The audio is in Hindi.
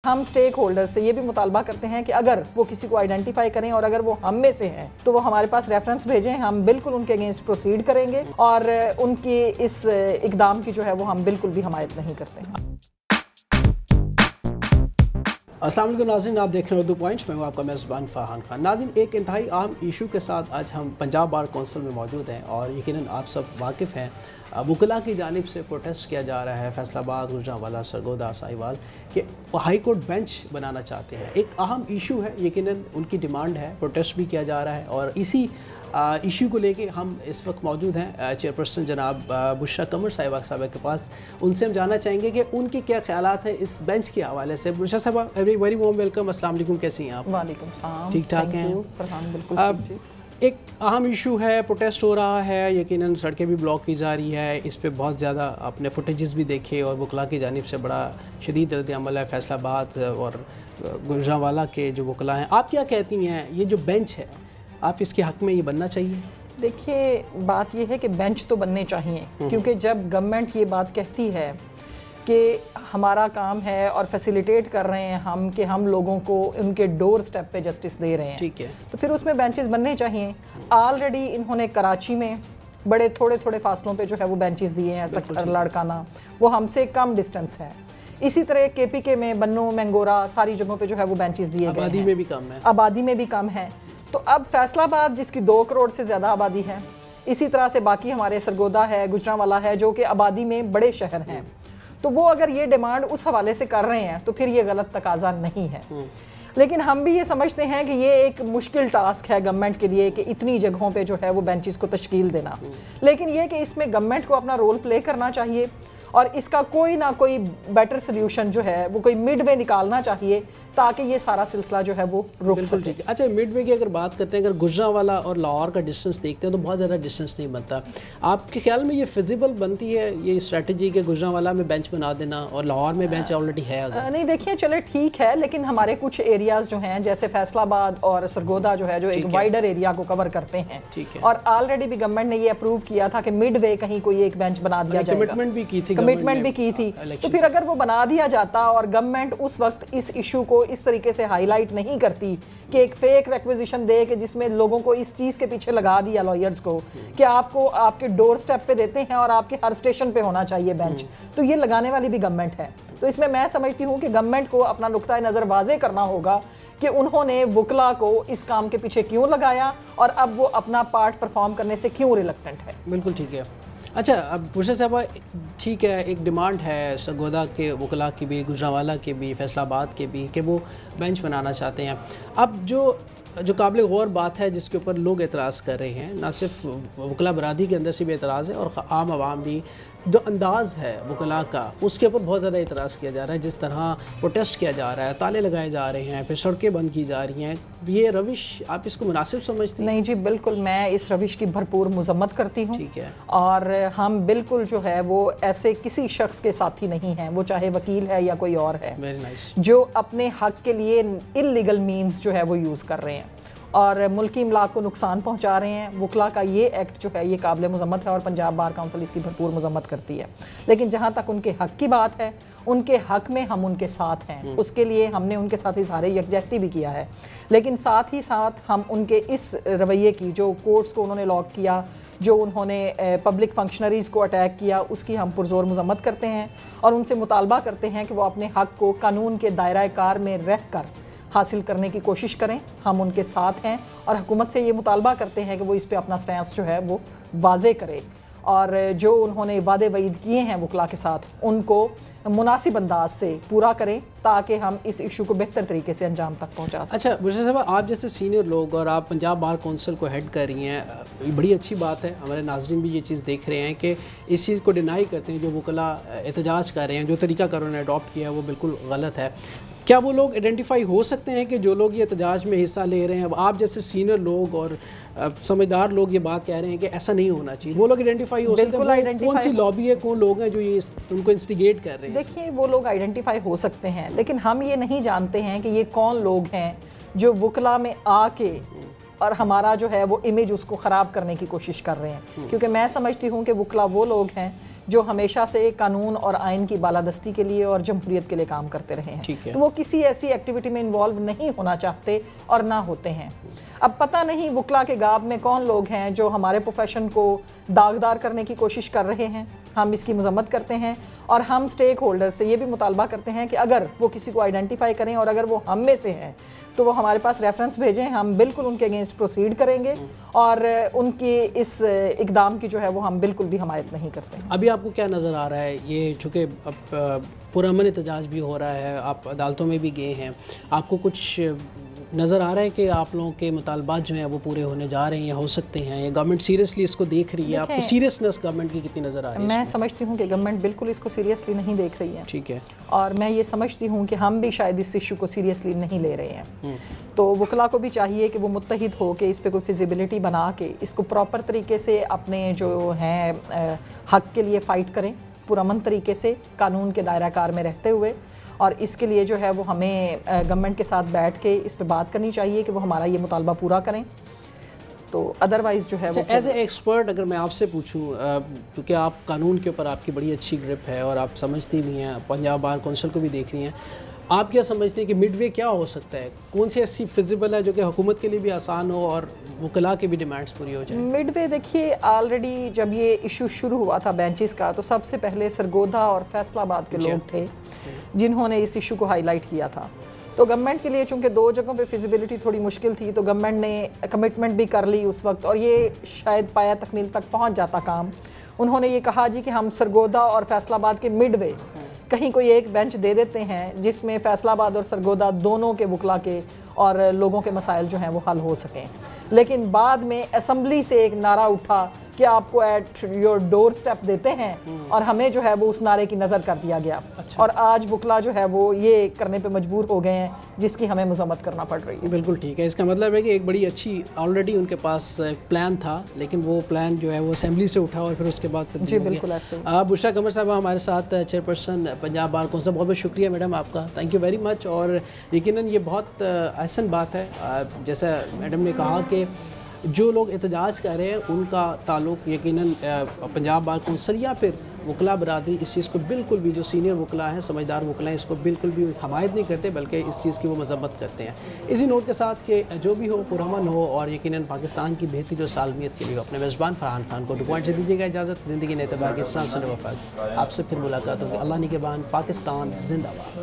हम स्टेक होल्डर्स से ये भी मुतालबा करते हैं कि अगर वो किसी को आइडेंटिफाई करें और अगर वो हम में से हैं तो वो हमारे पास रेफरेंस भेजें, हम बिल्कुल उनके अगेंस्ट प्रोसीड करेंगे और उनकी इस इकदाम की जो है वो हम बिल्कुल भी हमायत नहीं करते हैं। अस्सलाम वालेकुम नाज़रीन, आप देख रहे हैं उर्दू पॉइंट्स में। हूँ आपका मेज़बान फ़रहान खान। नाज़रीन, एक इंतहाई अहम इशू के साथ आज हम पंजाब बार कौंसिल में मौजूद हैं और यकीनन आप सब वाकिफ़ हैं, वकला की जानिब से प्रोटेस्ट किया जा रहा है फैसलाबाद, गुजरांवाला, सरगोदा, साहिवाल कि हाई कोर्ट बेंच बनाना चाहते हैं। एक अहम इशू है, यकीनन उनकी डिमांड है, प्रोटेस्ट भी किया जा रहा है और इसी इशू को लेके हम इस वक्त मौजूद हैं चेयरपर्सन जनाब बुशरा कमर साहिबा के पास। उनसे हम जानना चाहेंगे कि उनके क्या ख्यालात हैं इस बेंच के हवाले से। बुशरा साहिबा, वेरी वार्म वेलकम। अस्सलाम वालेकुम, कैसी हैं आप? वालेकुम सलाम, ठीक ठाक हैं? बिल्कुल। एक अहम इशू है, प्रोटेस्ट हो रहा है, यकीनन सड़कें भी ब्लॉक की जा रही है। इस पे बहुत ज़्यादा अपने फुटेजेस भी देखे और वकला की जानिब से बड़ा शदीद रद्द-ए-अमल है फैसलाबाद और गुजरांवाला के जो वकला हैं। आप क्या कहती हैं, ये जो बेंच है आप इसके हक़ में ये बनना चाहिए? देखिए, बात ये है कि बेंच तो बनने चाहिए, क्योंकि जब गवर्नमेंट ये बात कहती है कि हमारा काम है और फैसिलिटेट कर रहे हैं हम कि हम लोगों को उनके डोर स्टेप पे जस्टिस दे रहे हैं, ठीक है, तो फिर उसमें बेंचेस बनने चाहिए। ऑलरेडी इन्होंने कराची में बड़े थोड़े थोड़े फासलों पे जो है वो बेंचेस दिए हैं, सक्कर, लाड़काना, वो हमसे कम डिस्टेंस है। इसी तरह KPK में बन्नू, मैंगोरा, सारी जगहों पे जो है वो बेंचेस दिए गए हैं। आबादी में भी कम है, आबादी में भी कम है। तो अब फैसलाबाद जिसकी 2 करोड़ से ज़्यादा आबादी है, इसी तरह से बाकी हमारे सरगोदा है, गुजरांवाला है, जो कि आबादी में बड़े शहर हैं, तो वो अगर ये डिमांड उस हवाले से कर रहे हैं तो फिर ये गलत तकाजा नहीं है। लेकिन हम भी ये समझते हैं कि ये एक मुश्किल टास्क है गवर्नमेंट के लिए कि इतनी जगहों पे जो है वो बेंचेस को तश्कील देना। लेकिन ये कि इसमें गवर्नमेंट को अपना रोल प्ले करना चाहिए और इसका कोई ना कोई बेटर सोल्यूशन जो है वो कोई मिड वे निकालना चाहिए ताकि ये सारा सिलसिला जो है वो रुक सके। ठीक है। अच्छा, मिड वे की अगर बात करते हैं, अगर गुजरांवाला और लाहौर का डिस्टेंस देखते हैं तो बहुत ज़्यादा डिस्टेंस नहीं बनता। आपके ख्याल में ये फिजिबल बनती है ये स्ट्रेटजी के गुजरांवाला में बेंच बना देना और लाहौर में बेंच ऑलरेडी है? अगर नहीं, देखिए, चले ठीक है, लेकिन हमारे कुछ एरियाज जो हैं जैसे फैसलाबाद और सरगोदा जो है जो एक वाइडर एरिया को कवर करते हैं, और ऑलरेडी भी गवर्नमेंट ने ये अप्रूव किया था कि मिड वे कहीं कोई एक बेंच बना दिया जाएगा। कमिटमेंट भी की थी। तो फिर अगर वो बना दिया जाता और गवर्नमेंट उस वक्त इस इशू को इस तरीके से हाईलाइट नहीं करती कि एक फेक रिक्विजिशन दे के जिसमें लोगों को इस चीज़ के पीछे लगा दिया लॉयर्स को कि आपको आपके डोर स्टेप पे देते हैं और आपके हर स्टेशन पे होना चाहिए बेंच, तो ये लगाने वाली भी गवर्नमेंट है। तो इसमें मैं समझती हूँ कि गवर्नमेंट को अपना नुक्ता नज़र वाज़े करना होगा कि उन्होंने वकला को इस काम के पीछे क्यों लगाया और अब वो अपना पार्ट परफॉर्म करने से क्यों रिलक्टेंट है। बिल्कुल ठीक है। अच्छा, अब बुशरा साहबा, ठीक है, एक डिमांड है सरगोदा के वकला की भी, गुजरांवाला की भी, फैसलाबाद के भी कि वो बेंच बनाना चाहते हैं। अब जो काबिल गौर बात है जिसके ऊपर लोग एतराज़ कर रहे हैं, ना सिर्फ वकला बरादरी के अंदर से भी एतराज़ है और आम आवाम भी, जो अंदाज़ है वकला का उसके ऊपर बहुत ज़्यादा एतराज़ किया जा रहा है। जिस तरह प्रोटेस्ट किया जा रहा है, ताले लगाए जा रहे हैं, फिर सड़कें बंद की जा रही हैं, ये रविश आप इसको मुनासिब समझती हैं? नहीं जी, बिल्कुल, मैं इस रविश की भरपूर मजम्मत करती हूँ। ठीक है। और हम बिल्कुल जो है वो ऐसे किसी शख्स के साथी नहीं हैं, वो चाहे वकील है या कोई और है, वेरी नाइस, जो अपने हक के लिए इल्लीगल मीन्स जो है वो यूज़ कर रहे हैं और मुल्की इमलाक को नुकसान पहुंचा रहे हैं। वकला का ये एक्ट जो है ये काबिल मजम्मत है और पंजाब बार काउंसिल इसकी भरपूर मजम्मत करती है। लेकिन जहाँ तक उनके हक की बात है, उनके हक में हम उनके साथ हैं, उसके लिए हमने उनके साथ इज़हार यकजहती भी किया है। लेकिन साथ ही साथ हम उनके इस रवैये की, जो कोर्ट्स को उन्होंने लॉक किया, जो उन्होंने पब्लिक फंक्शनरीज़ को अटैक किया, उसकी हम पुरजोर मजम्मत करते हैं और उनसे मुतालबा करते हैं कि वो अपने हक को कानून के दायरा कार में रह कर हासिल करने की कोशिश करें। हम उनके साथ हैं और हुकूमत से ये मुतालबा करते हैं कि वो इस पे अपना स्टैंस जो है वो वाजे करे और जो उन्होंने वादे वईद किए हैं वकला के साथ उनको मुनासिब अंदाज से पूरा करें ताकि हम इस इशू को बेहतर तरीके से अंजाम तक पहुंचा सकें। अच्छा बुशरा साहब, आप जैसे सीनियर लोग और आप पंजाब बार कौंसिल को हेड कर रही हैं, बड़ी अच्छी बात है। हमारे नाजरीन भी ये चीज़ देख रहे हैं कि इस चीज़ को डिनाई करते हैं, जो वकला एहतजाज कर रहे हैं, जो तरीका कर उन्होंने अडॉप्ट किया है वो बिल्कुल गलत है। क्या वो लोग आइडेंटिफाई हो सकते हैं कि जो लोग ये एहतजाज में हिस्सा ले रहे हैं, अब आप जैसे सीनियर लोग और समझदार लोग ये बात कह रहे हैं कि ऐसा नहीं होना चाहिए, वो लोग आइडेंटिफाई हो सकते हैं? कौन सी लॉबी है, कौन लोग हैं जो ये उनको इंस्टिगेट कर रहे हैं? देखिए, वो लोग आइडेंटिफाई हो सकते हैं, लेकिन हम ये नहीं जानते हैं कि ये कौन लोग हैं जो वकला में आके और हमारा जो है वो इमेज उसको ख़राब करने की कोशिश कर रहे हैं। क्योंकि मैं समझती हूँ कि वकला वो लोग हैं जो हमेशा से कानून और आइन की बालादस्ती के लिए और जमहूरियत के लिए काम करते रहे हैं, तो वो किसी ऐसी एक्टिविटी में इन्वॉल्व नहीं होना चाहते और ना होते हैं। अब पता नहीं वकला के गाब में कौन लोग हैं जो हमारे प्रोफेशन को दागदार करने की कोशिश कर रहे हैं। हम इसकी मजम्मत करते हैं और हम स्टेक होल्डर से ये भी मुतालबा करते हैं कि अगर वो किसी को आइडेंटिफाई करें और अगर वो हम में से हैं तो वो हमारे पास रेफरेंस भेजें, हम बिल्कुल उनके अगेंस्ट प्रोसीड करेंगे और उनके इस इकदाम की जो है वो हम बिल्कुल भी हमायत नहीं करते हैं। अभी आपको क्या नज़र आ रहा है, ये चूँकि अब पुरअमन एहतजाज भी हो रहा है, आप अदालतों में भी गए हैं, आपको कुछ नज़र आ रहा है कि आप लोगों के मुतालबात जो हैं वो पूरे होने जा रहे हैं या हो सकते हैं, या गवर्नमेंट सीरियसली इसको देख रही है? आपको सीरियसनेस गवर्नमेंट की कितनी नज़र आ रही है? मैं समझती हूँ कि गवर्नमेंट बिल्कुल इसको सीरियसली नहीं देख रही है। ठीक है। और मैं ये समझती हूँ कि हम भी शायद इस इशू को सीरियसली नहीं ले रहे हैं। तो वकला को भी चाहिए कि वो मुत्तहिद हो के इस पर कोई फिजिबिलिटी बना के इसको प्रॉपर तरीके से अपने जो हैं हक़ के लिए फ़ाइट करें, पुरअमन तरीके से कानून के दायरा कार में रहते हुए। और इसके लिए जो है वो हमें गवर्नमेंट के साथ बैठ के इस पे बात करनी चाहिए कि वो हमारा ये मुतालबा पूरा करें। तो अदरवाइज़ जो है वो एज ए एक्सपर्ट अगर मैं आपसे पूछूं, क्योंकि आप कानून के ऊपर आपकी बड़ी अच्छी ग्रिप है और आप समझती भी हैं, पंजाब बार कौंसिल को भी देख रही हैं, आप क्या समझते हैं कि मिडवे क्या हो सकता है? कौन सी ऐसी फिजिबल है जो कि हुकूमत के लिए भी आसान हो और वकला की भी डिमांड्स पूरी हो जाए? मिडवे देखिए, ऑलरेडी जब ये इशू शुरू हुआ था बेंचेस का, तो सबसे पहले सरगोधा और फैसलाबाद के लोग थे जिन्होंने इस इशू को हाईलाइट किया था। तो गवर्नमेंट के लिए चूंकि दो जगहों पे फिजिबिलिटी थोड़ी मुश्किल थी, तो गवर्नमेंट ने कमिटमेंट भी कर ली उस वक्त, और ये शायद पाया तकमील तक पहुंच जाता काम। उन्होंने ये कहा जी कि हम सरगोधा और फैसलाबाद के मिडवे कहीं कोई एक बेंच दे देते हैं जिसमें फैसलाबाद और सरगोधा दोनों के वकला के और लोगों के मसाइल जो हैं वो हल हो सकें। लेकिन बाद में असम्बली से एक नारा उठा कि आपको एट योर डोर स्टेप देते हैं, और हमें जो है वो उस नारे की नज़र कर दिया गया। अच्छा। और आज वकला जो है वो ये करने पे मजबूर हो गए हैं जिसकी हमें मजम्मत करना पड़ रही है। बिल्कुल ठीक है। इसका मतलब है कि एक बड़ी अच्छी ऑलरेडी उनके पास प्लान था, लेकिन वो प्लान जो है वो असेंबली से उठा और फिर उसके बाद से जी बिल्कुल ऐसे। बुशरा कमर साहब हमारे साथ, चेयरपर्सन पंजाब बार कौंसिल, बहुत बहुत शुक्रिया मैडम आपका, थैंक यू वेरी मच। और यकीनन ये बहुत आसान बात है, जैसा मैडम ने कहा कि जो लोग एहतजाज कर रहे हैं उनका ताल्लुक यकीनन पंजाब बार कौंसिल या फिर वकला बरादरी इस चीज़ को बिल्कुल भी, जो सीनियर वकला हैं, समझदार वकला हैं, इसको बिल्कुल भी हमायत नहीं करते, बल्कि इस चीज़ की वो मजम्मत करते हैं। इसी नोट के साथ कि जो भी हो पुरअमन हो और यकीनन पाकिस्तान की बेहतरी और सालमियत के लिए अपने मेज़बान फरहान खान को 2 पॉइंट से दीजिएगा इजाज़त। ज़िंदगी ने एतबार के सांस सुने वफात, आपसे फिर मुलाकात होगी। अल्लाह निगहबान, पाकिस्तान जिंदाबाद।